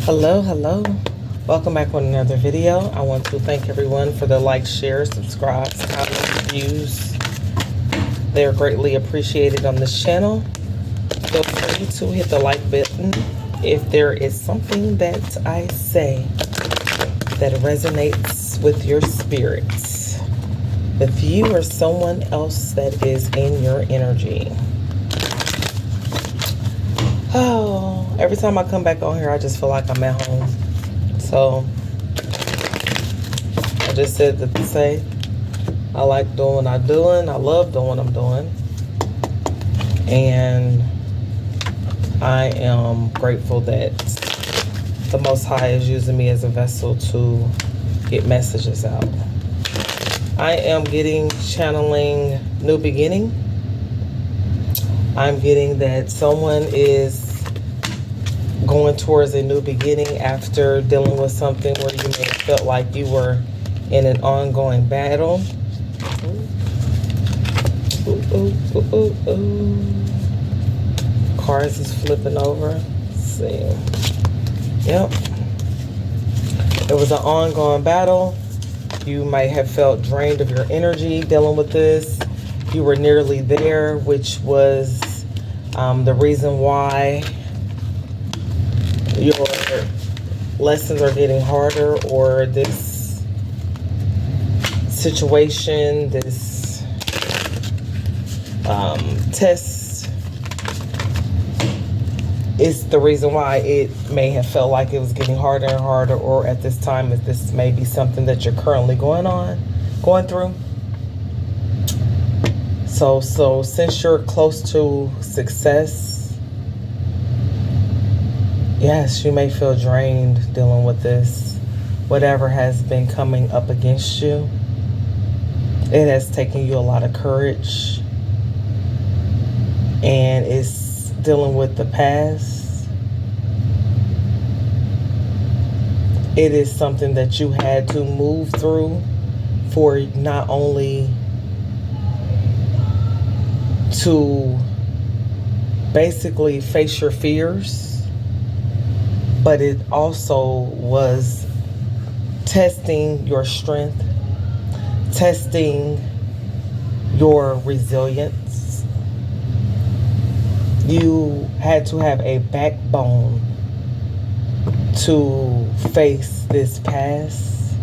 Hello, hello. Welcome back with another video. I want to thank everyone for the like, share, subscribes, comments, views. They are greatly appreciated on this channel. Feel free to hit the like button if there is something that I say that resonates with your spirits, with you or someone else that is in your energy. Oh, every time I come back on here, I just feel like I'm at home. So, I just said that to say, I like doing what I'm doing. I love doing what I'm doing. And I am grateful that the Most High is using me as a vessel to get messages out. I am channeling New Beginning. I'm getting that someone is going towards a new beginning after dealing with something where you may have felt like you were in an ongoing battle. Cars is flipping over. Let's see. Yep. It was an ongoing battle. You might have felt drained of your energy dealing with this. You were nearly there, which was the reason why your lessons are getting harder, or this situation, this test is the reason why it may have felt like it was getting harder and harder, or at this time, if this may be something that you're currently going through. So since you're close to success, yes, you may feel drained dealing with this. Whatever has been coming up against you, it has taken you a lot of courage, and it's dealing with the past. It is something that you had to move through for not only to basically face your fears, but it also was testing your strength, testing your resilience. You had to have a backbone to face this past.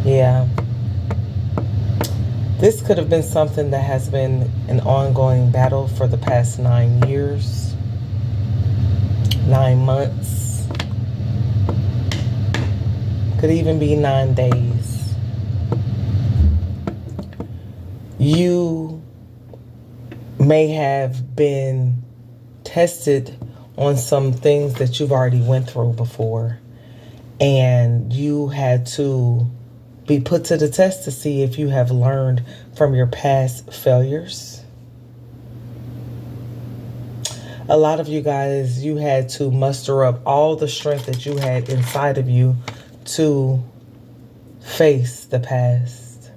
Yeah. This could have been something that has been an ongoing battle for the past 9 years, 9 months, could even be 9 days. You may have been tested on some things that you've already went through before, and you had to be put to the test to see if you have learned from your past failures. A lot of you guys, you had to muster up all the strength that you had inside of you to face the past.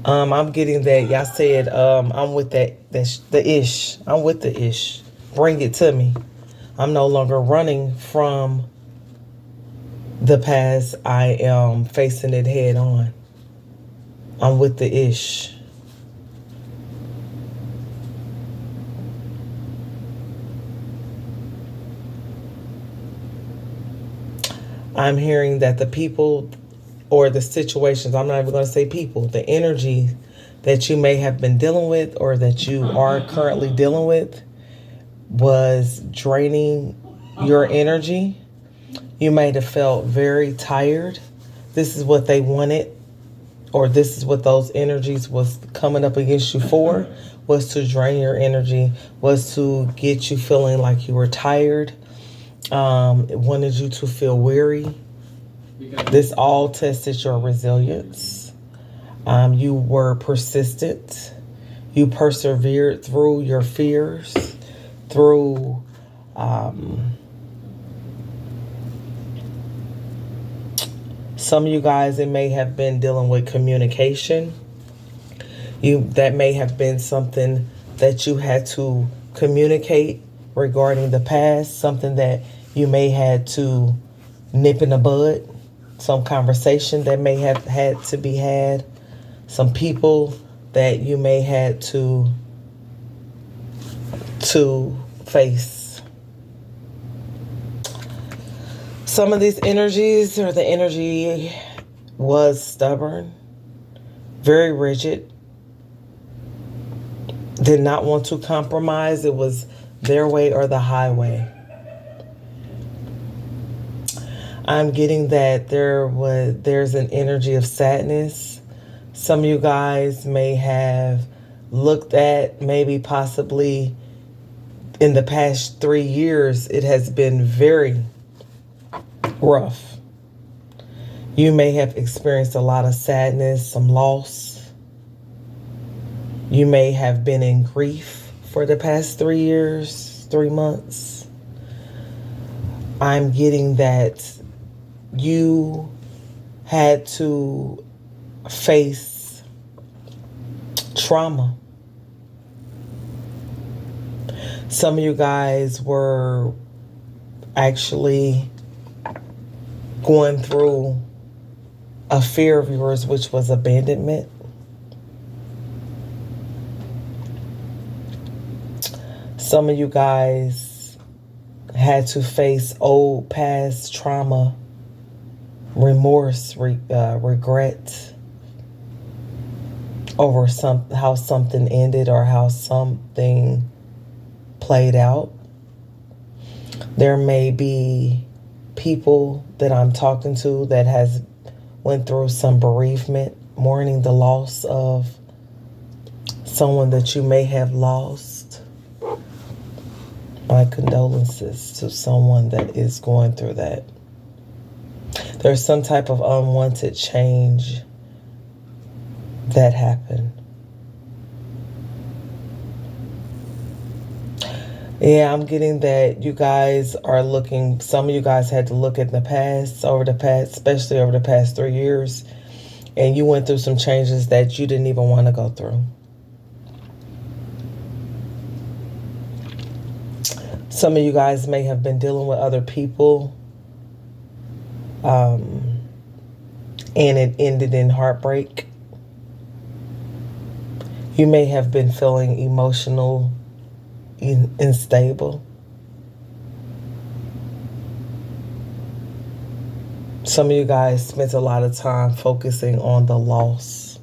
I'm getting that y'all said I'm with the ish. I'm with the ish. Bring it to me. I'm no longer running from the past. I am facing it head on. I'm with the ish. I'm hearing that the people or the situations, I'm not even going to say people, the energy that you may have been dealing with or that you are currently dealing with was draining your energy. You might have felt very tired. This is what they wanted, or this is what those energies was coming up against you for, was to drain your energy, was to get you feeling like you were tired. It wanted you to feel weary. This all tested your resilience. You were persistent. You persevered through your fears, through some of you guys, it may have been dealing with communication. That may have been something that you had to communicate regarding the past, something that you may had to nip in the bud, some conversation that may have had to be had, some people that you may had to face. Some of these energies, or the energy was stubborn, very rigid, did not want to compromise. It was their way or the highway. I'm getting that there's an energy of sadness. Some of you guys may have looked at, maybe possibly in the past 3 years, it has been very rough. You may have experienced a lot of sadness, some loss. You may have been in grief for the past 3 years, 3 months. I'm getting that you had to face trauma. Some of you guys were actually going through a fear of yours, which was abandonment. Some of you guys had to face old past trauma, remorse, regret over how something ended or how something played out. There may be people that I'm talking to that has went through some bereavement, mourning the loss of someone that you may have lost. My condolences to someone that is going through that. There's some type of unwanted change that happened. Yeah, I'm getting that you guys are looking, some of you guys had to look at the past, especially over the past 3 years, and you went through some changes that you didn't even want to go through. Some of you guys may have been dealing with other people, and it ended in heartbreak. You may have been feeling emotional unstable. Some of you guys spent a lot of time focusing on the loss.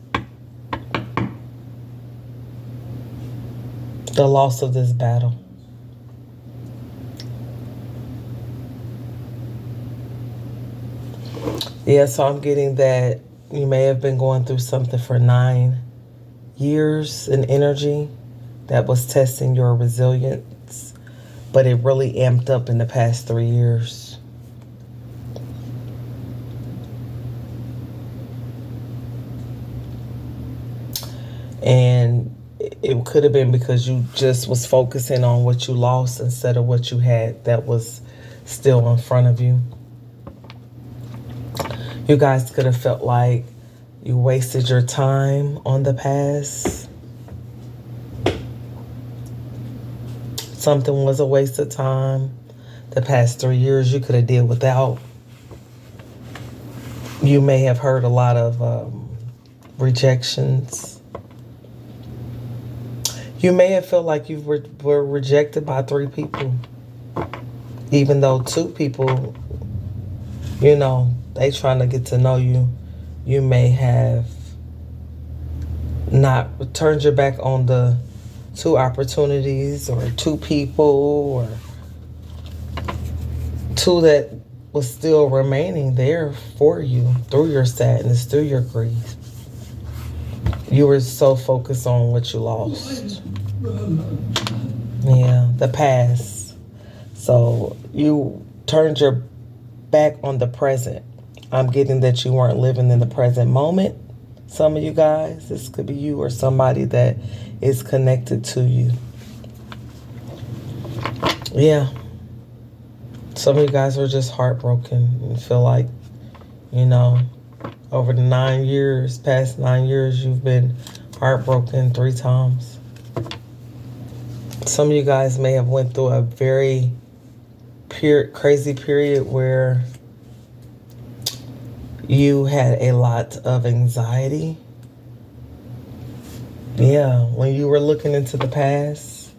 The loss of this battle. Yeah, so I'm getting that you may have been going through something for 9 years in energy that was testing your resilience, but it really amped up in the past 3 years. And it could have been because you just was focusing on what you lost instead of what you had that was still in front of you. You guys could have felt like you wasted your time on the past. Something was a waste of time. The past 3 years you could have did without. You may have heard a lot of rejections. You may have felt like you were rejected by 3 people. Even though 2 people, they trying to get to know you. You may have not turned your back on the 2 opportunities or 2 people or 2 that was still remaining there for you through your sadness, through your grief. You were so focused on what you lost. Yeah, the past. So you turned your back on the present. I'm getting that you weren't living in the present moment. Some of you guys, this could be you or somebody that is connected to you. Yeah. Some of you guys are just heartbroken and feel like, over the past 9 years, you've been Heartbroken 3 times. Some of you guys may have went through a very crazy period where you had a lot of anxiety. Yeah, when you were looking into the past,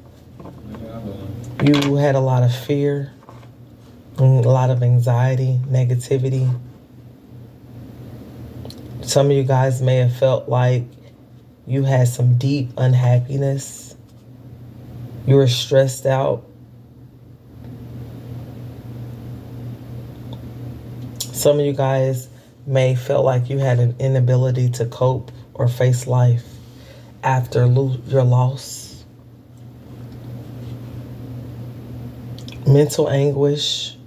you had a lot of fear, a lot of anxiety, negativity. Some of you guys may have felt like you had some deep unhappiness. You were stressed out. Some of you guys may feel like you had an inability to cope or face life after your loss. Mental anguish,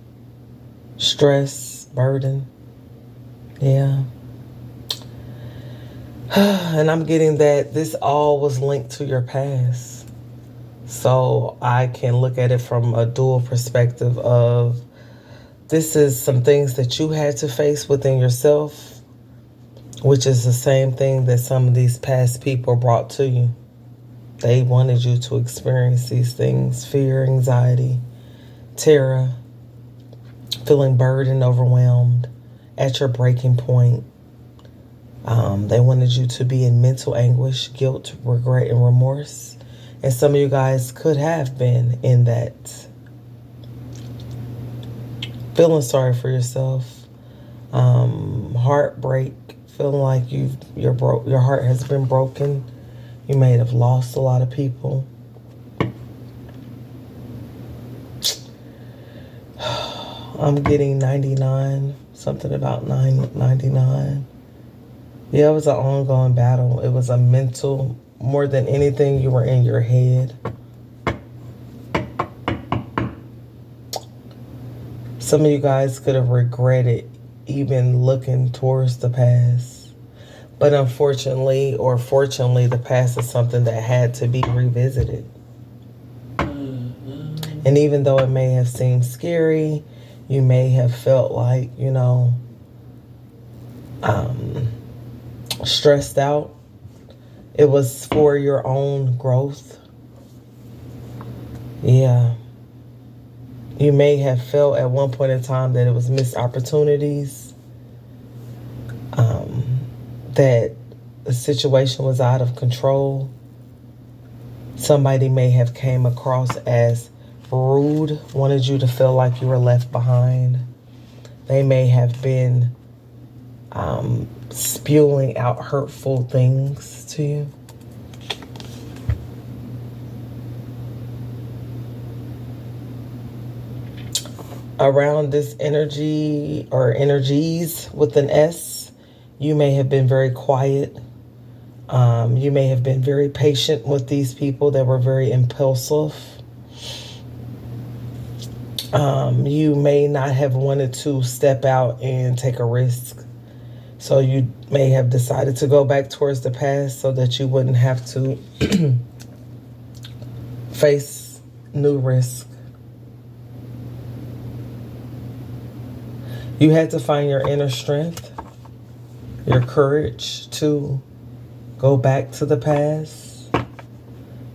stress, burden. Yeah. And I'm getting that this all was linked to your past. So I can look at it from a dual perspective of this is some things that you had to face within yourself, which is the same thing that some of these past people brought to you. They wanted you to experience these things: fear, anxiety, terror, feeling burdened, overwhelmed, at your breaking point. They wanted you to be in mental anguish, guilt, regret, and remorse. And some of you guys could have been in that. Feeling sorry for yourself. Heartbreak, feeling like your heart has been broken. You may have lost a lot of people. I'm getting 99, something about 99. Yeah, it was an ongoing battle. It was a mental, more than anything, you were in your head. Some of you guys could have regretted even looking towards the past. But unfortunately, or fortunately, the past is something that had to be revisited. And even though it may have seemed scary, you may have felt like, stressed out. It was for your own growth. Yeah. You may have felt at one point in time that it was missed opportunities, that the situation was out of control. Somebody may have came across as rude, wanted you to feel like you were left behind. They may have been spewing out hurtful things to you. Around this energy or energies with an S, you may have been very quiet. You may have been very patient with these people that were very impulsive. You may not have wanted to step out and take a risk. So you may have decided to go back towards the past so that you wouldn't have to face new risk. You had to find your inner strength, your courage to go back to the past.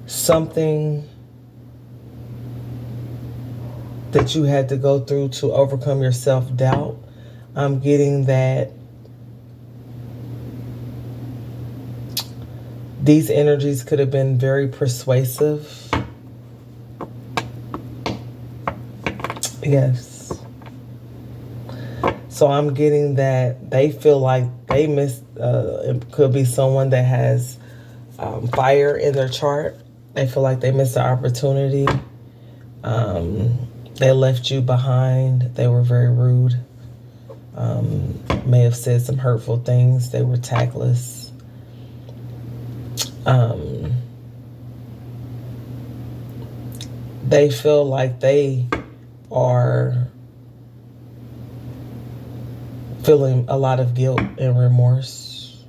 Something that you had to go through to overcome your self-doubt. I'm getting that these energies could have been very persuasive. Yes. So I'm getting that they feel like they missed, it could be someone that has fire in their chart. They feel like they missed the opportunity. They left you behind. They were very rude. May have said some hurtful things. They were tactless. They feel like they are feeling a lot of guilt and remorse.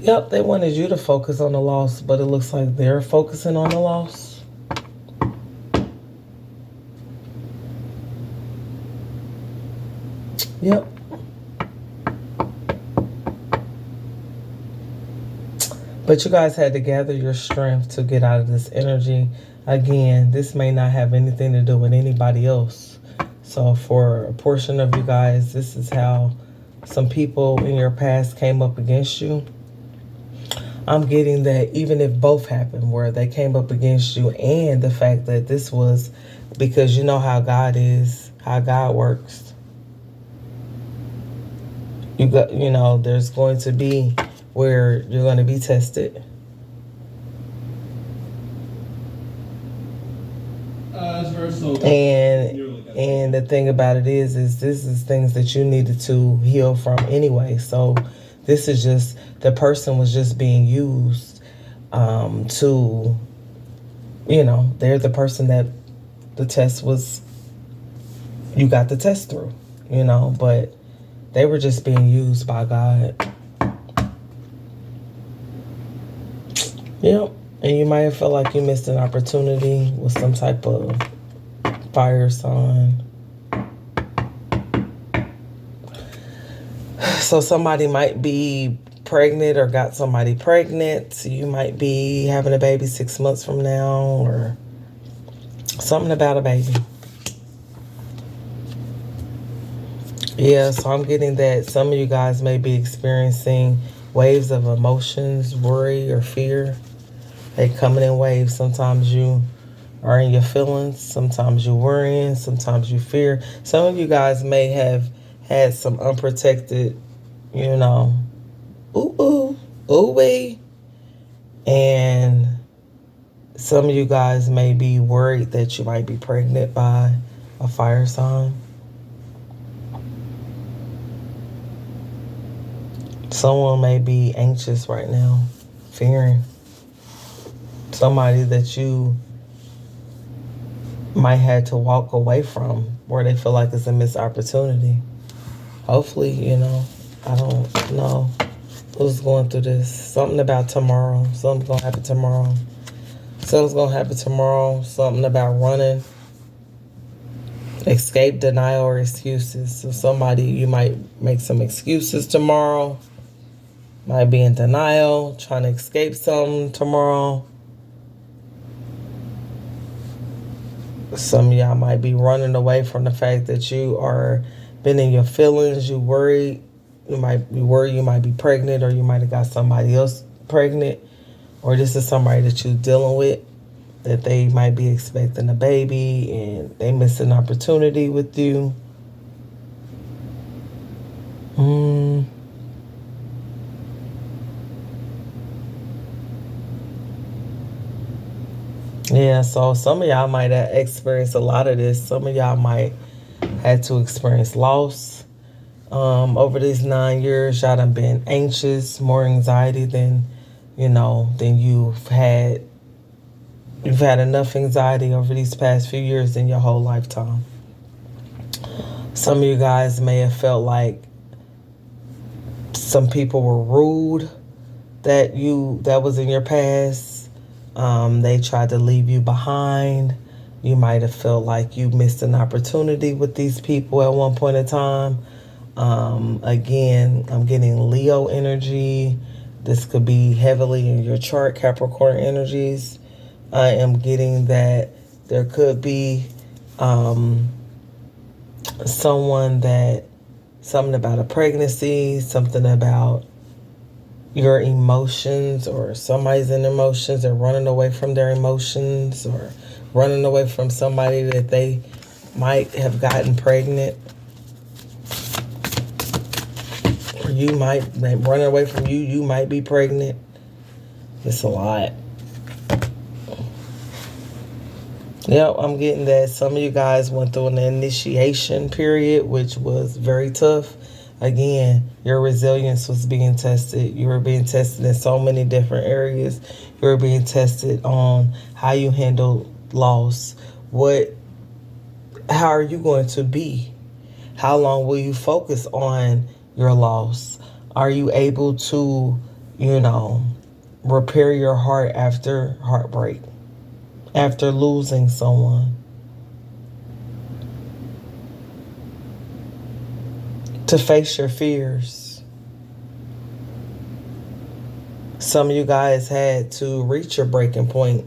Yep, they wanted you to focus on the loss, but it looks like they're focusing on the loss. Yep. But you guys had to gather your strength to get out of this energy. Again, this may not have anything to do with anybody else. So for a portion of you guys, this is how some people in your past came up against you. I'm getting that even if both happened, where they came up against you, and the fact that this was because you know how God is, how God works. There's going to be where you're going to be tested. And the thing about it is this is things that you needed to heal from anyway. So this is just, the person was just being used to, they're the person that the test was, you got the test through, but they were just being used by God. Yep. And you might have felt like you missed an opportunity with some type of fire sign. So somebody might be pregnant or got somebody pregnant. You might be having a baby 6 months from now, or something about a baby. Yeah, so I'm getting that some of you guys may be experiencing waves of emotions, worry, or fear. They coming in waves. Sometimes you are in your feelings. Sometimes you're worrying. Sometimes you fear. Some of you guys may have had some unprotected, ooh-wee. And some of you guys may be worried that you might be pregnant by a fire sign. Someone may be anxious right now, fearing. Somebody that you might have to walk away from, where they feel like it's a missed opportunity. Hopefully, I don't know who's going through this. Something about tomorrow. Something's going to happen tomorrow. Something's going to happen tomorrow. Something about running. Escape, denial, or excuses. So somebody, you might make some excuses tomorrow. Might be in denial, trying to escape something tomorrow. Some of y'all might be running away from the fact that you are been in your feelings. You worried. You might be worried you might be pregnant, or you might have got somebody else pregnant, or this is somebody that you're dealing with, that they might be expecting a baby and they miss an opportunity with you. Yeah, so some of y'all might have experienced a lot of this. Some of y'all might have to experience loss. Over these 9 years, y'all done been anxious, more anxiety than you've had. You've had enough anxiety over these past few years in your whole lifetime. Some of you guys may have felt like some people were rude that was in your past. They tried to leave you behind. You might have felt like you missed an opportunity with these people at one point in time. Again, I'm getting Leo energy. This could be heavily in your chart, Capricorn energies. I am getting that there could be something about a pregnancy, something about your emotions, or somebody's in emotions, or running away from their emotions, or running away from somebody that they might have gotten pregnant. Or you might run away from you might be pregnant. It's a lot. Yep, I'm getting that some of you guys went through an initiation period, which was very tough. Again, your resilience was being tested. You were being tested in so many different areas. You were being tested on how you handle loss. How are you going to be? How long will you focus on your loss? Are you able to, repair your heart after heartbreak, after losing someone? to face your fears. Some of you guys had to reach your breaking point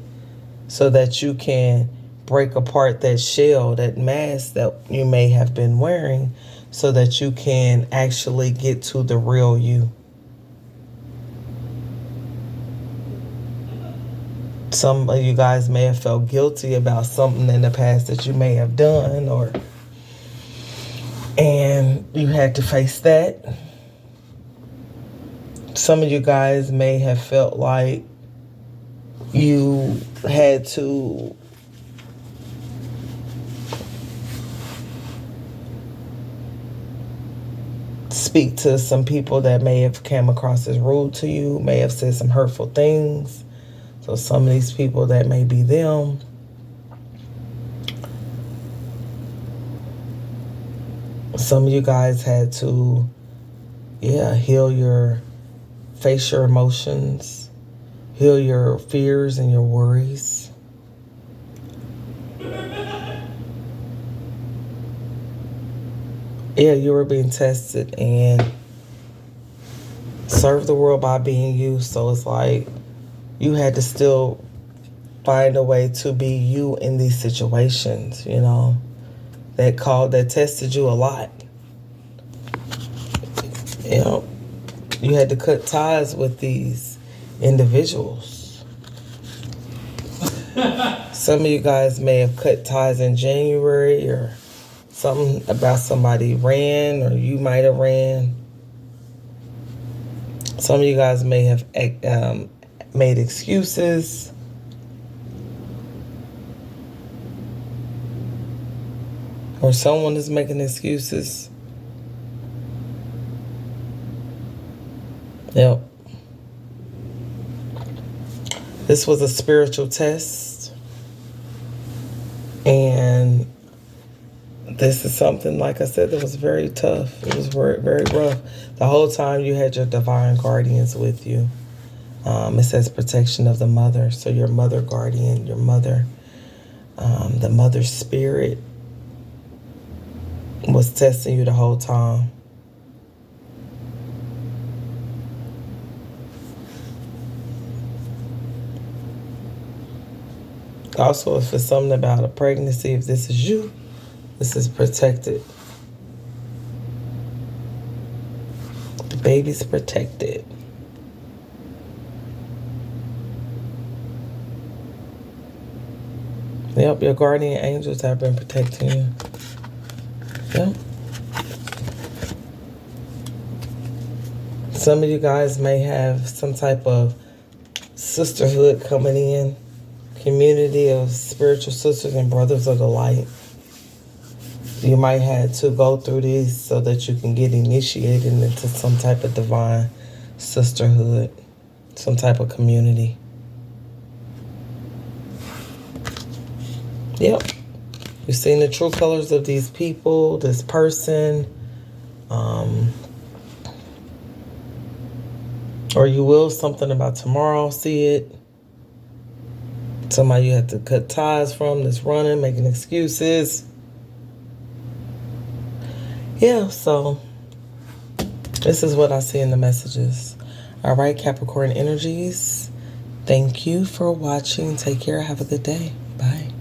so that you can break apart that shell, that mask that you may have been wearing, so that you can actually get to the real you. Some of you guys may have felt guilty about something in the past that you may have done, and you had to face that. Some of you guys may have felt like you had to speak to some people that may have come across as rude to you, may have said some hurtful things. So some of these people, that may be them. Some of you guys had to, face your emotions, heal your fears and your worries. Yeah, you were being tested and serve the world by being you. So it's like you had to still find a way to be you in these situations, that tested you a lot. You had to cut ties with these individuals. Some of you guys may have cut ties in January, or something about somebody ran, or you might have ran. Some of you guys may have made excuses. Or someone is making excuses. Yep. This was a spiritual test. And this is something, like I said, that was very tough. It was very, very rough. The whole time you had your divine guardians with you. It says protection of the mother. So your mother guardian, your mother, the mother spirit was testing you the whole time. Also, if it's something about a pregnancy, if this is you, this is protected. The baby's protected. Yep, your guardian angels have been protecting you. Yep. Some of you guys may have some type of sisterhood coming in. Community of spiritual sisters and brothers of the light. You might have to go through these so that you can get initiated into some type of divine sisterhood, some type of community. Yep. You've seen the true colors of these people, this person. Or you will something about tomorrow, see it. Somebody you have to cut ties from that's running, making excuses. Yeah, so this is what I see in the messages. All right, Capricorn energies. Thank you for watching. Take care. Have a good day. Bye.